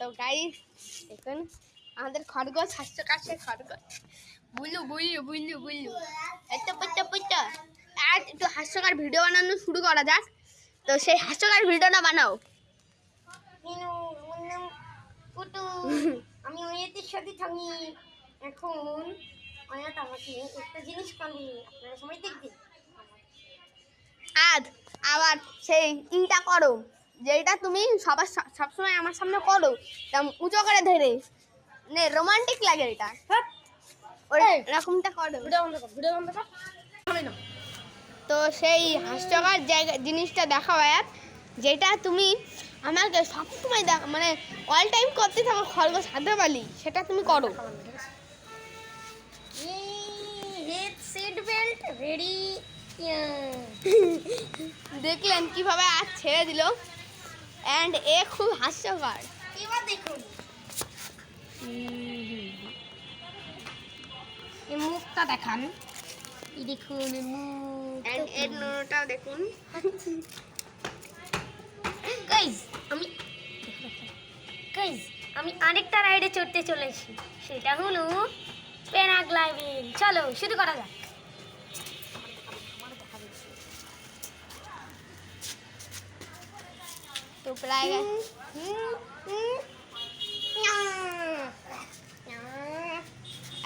তো গাইস দেখুন আমাদের খরগোশ হাস্যকাশের খরগোশ বুলু বুলু বুলু বুলু এত পচা পচা। আর একটু হাস্যকর ভিডিও বানানো শুরু করা যাক। তো সেই হাস্যকর ভিডিওটা বানাও। আমি অনিয়তের সাথে থাকি। এখন অনিয়ত আমাকে একটা জিনিস করবে, আপনারা সবাই দেখবেন। আজ আবার সেই ইটা করো যেটা তুমি সবসময় আমার সামনে করো, উঁচু করে ধরে নে, রোমান্টিক লাগে এটা। ওই এরকমটা করো। ভিডিও বন্ধ কর। তো সেই হাস্যকর জায়গা জিনিসটা দেখাও এক, যেটা তুমি আমাকে সবসময় মানে অল টাইম করতে থাকো খরগোশ হাতে পালি, সেটা তুমি করো। Head seat belt ready. দেখলেন কিভাবে আজ ছেড়ে দিল, অ্যান্ড এ খুব হাস্যকর। এবার দেখুন এই মুখটা দেখান। এই দেখুন মুখ, এর নোটাও দেখুন। গাইস আমি আরেকটা রাইডে চড়তে চলেছি, সেটা হলো প্যারাগ্লাইডিং। চলো শুরু করা যাক। তো প্রায়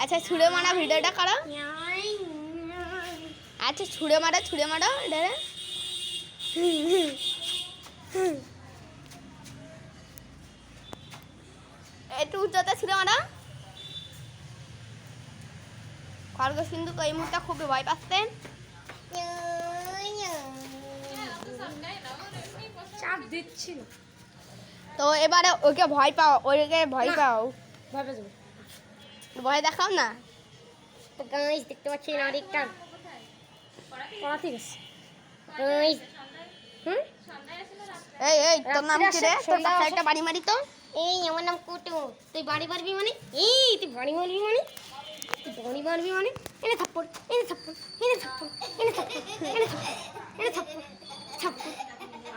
আচ্ছা ছুঁড়ে মারা ভিডিওটা করো। আচ্ছা ছুঁড়ে মারো এটা একটু উচ্চতা ছুঁড়ে মারো। খরগোশ কিন্তু এই মুহূর্তে খুব ভয় পাচ্ছেন। চাপ দিচ্ছি না। তো এবারে ওকে ভয় পাও, ভয় দেখাও না। তো গাইস দেখতে পাচ্ছেন আরেকটা ঠিক আছে গাইস। এই তোর নাম কি রে? তোর পাশে একটা বাড়ি মারি তো। এই আমার নাম কুটু। তুই বাড়ি মারবি মানে? তুই বাড়ি মারবি মানে? এনে থাপ্পড়।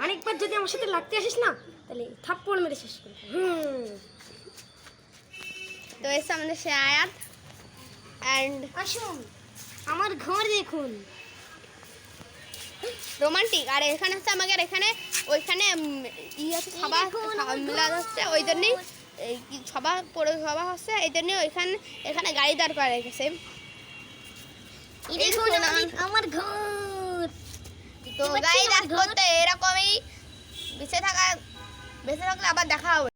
আরেকবার যদি আমার সাথে লাগতে আসিস না, তাহলে থাপ্পড় মেরে শেষ করবি। তো এর সামনে সে আয়াত, অ্যান্ড আসুন আমার ঘর দেখুন। রোমান্টিক। আর এখানে হচ্ছে আমাদের ওইখানে আছে সভা মিলাদ হচ্ছে, ওই জন্যই সভা হচ্ছে, এই জন্যই এখানে গাড়ি দাঁড় করা রেখেছে। আমার ঘর। তো গাড়ি দাঁড় করতে এরকমই বেঁচে থাকলে আবার দেখা হবে।